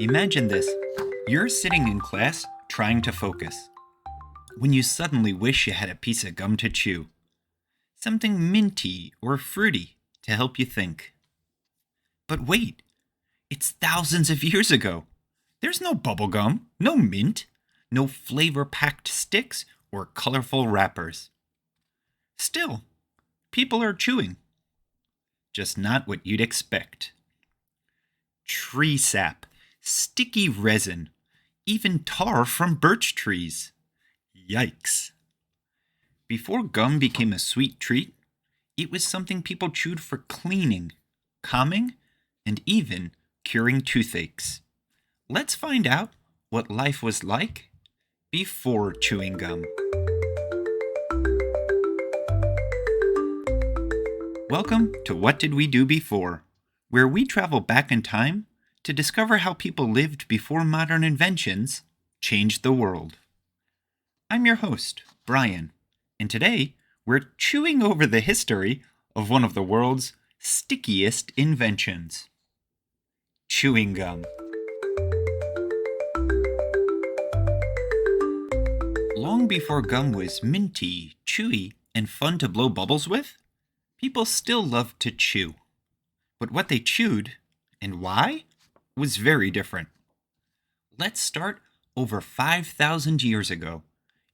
Imagine this. You're sitting in class trying to focus, when you suddenly wish you had a piece of gum to chew. Something minty or fruity to help you think. But wait, it's thousands of years ago. There's no bubblegum, no mint, no flavor-packed sticks or colorful wrappers. Still, people are chewing. Just not what you'd expect. Tree sap, sticky resin, even tar from birch trees. Yikes. Before gum became a sweet treat, it was something people chewed for cleaning, calming, and even curing toothaches. Let's find out what life was like before chewing gum. Welcome to What Did We Do Before, where we travel back in time to discover how people lived before modern inventions changed the world. I'm your host, Bryan, and today we're chewing over the history of one of the world's stickiest inventions: chewing gum. Long before gum was minty, chewy, and fun to blow bubbles with, people still loved to chew. But what they chewed, and why, was very different. Let's start over 5,000 years ago,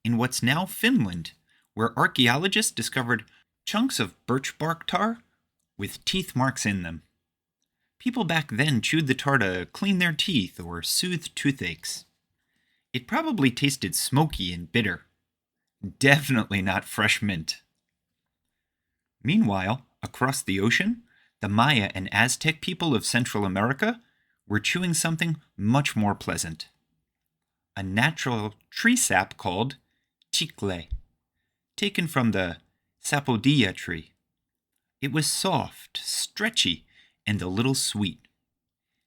in what's now Finland, where archaeologists discovered chunks of birch bark tar with teeth marks in them. People back then chewed the tar to clean their teeth or soothe toothaches. It probably tasted smoky and bitter. Definitely not fresh mint. Meanwhile, across the ocean, the Maya and Aztec people of Central America were chewing something much more pleasant: a natural tree sap called chicle, taken from the sapodilla tree. It was soft, stretchy, and a little sweet.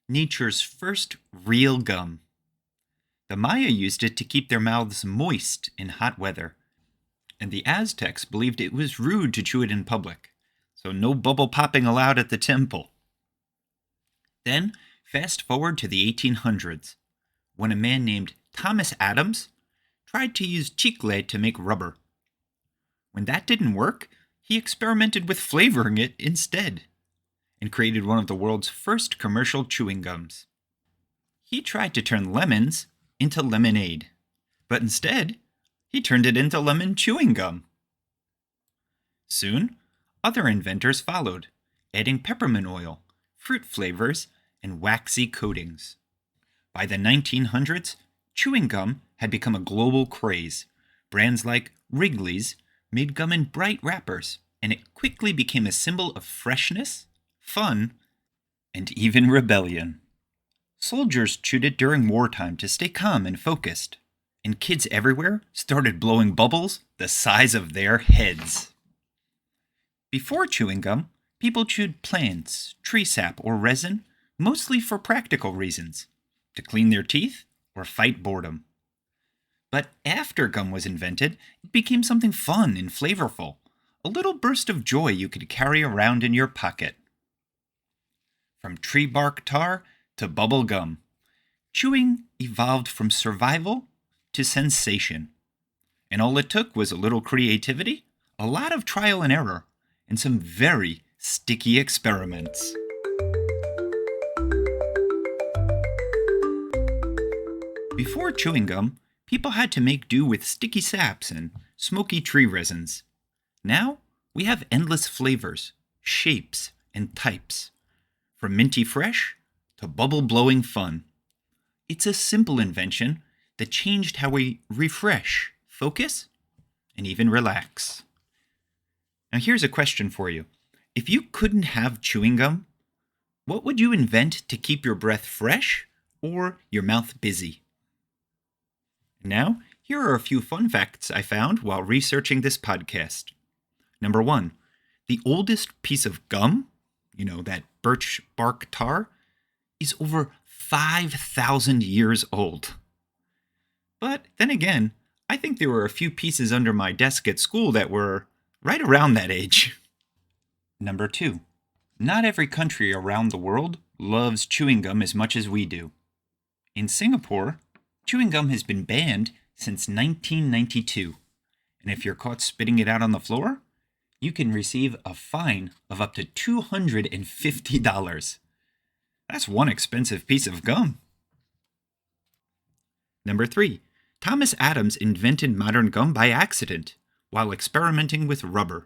Nature's first real gum. The Maya used it to keep their mouths moist in hot weather, and the Aztecs believed it was rude to chew it in public, so no bubble popping allowed at the temple. Then, fast forward to the 1800s, when a man named Thomas Adams tried to use chicle to make rubber. When that didn't work, he experimented with flavoring it instead, and created one of the world's first commercial chewing gums. He tried to turn lemons into lemonade, but instead, he turned it into lemon chewing gum. Soon, other inventors followed, adding peppermint oil, fruit flavors, and waxy coatings. By the 1900s, chewing gum had become a global craze. Brands like Wrigley's made gum in bright wrappers, and it quickly became a symbol of freshness, fun, and even rebellion. Soldiers chewed it during wartime to stay calm and focused, and kids everywhere started blowing bubbles the size of their heads. Before chewing gum, people chewed plants, tree sap, or resin, mostly for practical reasons, to clean their teeth or fight boredom. But after gum was invented, it became something fun and flavorful, a little burst of joy you could carry around in your pocket. From tree bark tar to bubble gum, chewing evolved from survival to sensation. And all it took was a little creativity, a lot of trial and error, and some very sticky experiments. Before chewing gum, people had to make do with sticky saps and smoky tree resins. Now, we have endless flavors, shapes, and types, from minty fresh to bubble-blowing fun. It's a simple invention that changed how we refresh, focus, and even relax. Now here's a question for you. If you couldn't have chewing gum, what would you invent to keep your breath fresh or your mouth busy? Now, here are a few fun facts I found while researching this podcast. Number 1, the oldest piece of gum, that birch bark tar, is over 5,000 years old. But then again, I think there were a few pieces under my desk at school that were right around that age. Number 2, not every country around the world loves chewing gum as much as we do. In Singapore, chewing gum has been banned since 1992, and if you're caught spitting it out on the floor, you can receive a fine of up to $250. That's one expensive piece of gum. Number 3. Thomas Adams invented modern gum by accident while experimenting with rubber.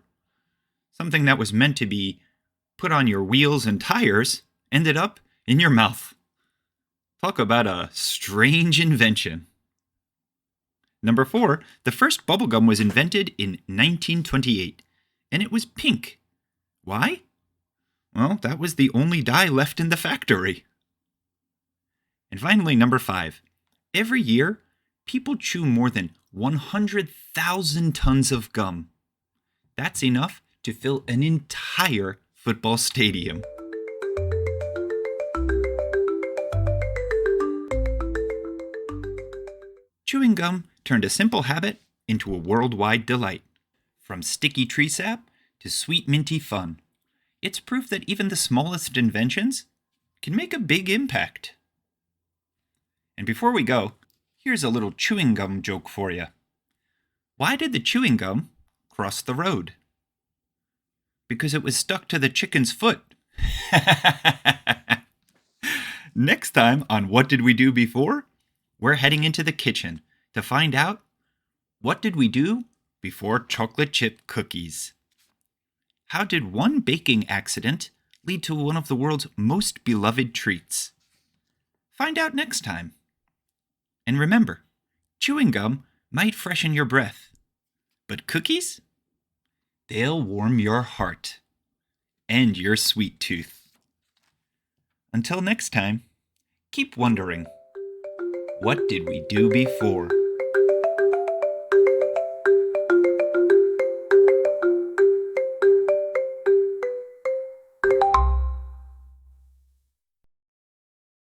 Something that was meant to be put on your wheels and tires ended up in your mouth. Talk about a strange invention. Number 4. The first bubblegum was invented in 1928, and it was pink. Why? Well, that was the only dye left in the factory. And finally, number 5. Every year, people chew more than 100,000 tons of gum. That's enough to fill an entire football stadium. Chewing gum turned a simple habit into a worldwide delight. From sticky tree sap to sweet minty fun. It's proof that even the smallest inventions can make a big impact. And before we go, here's a little chewing gum joke for you. Why did the chewing gum cross the road? Because it was stuck to the chicken's foot. Next time on What Did We Do Before? We're heading into the kitchen to find out what did we do before chocolate chip cookies? How did one baking accident lead to one of the world's most beloved treats? Find out next time. And remember, chewing gum might freshen your breath, but cookies? They'll warm your heart and your sweet tooth. Until next time, keep wondering, what did we do before?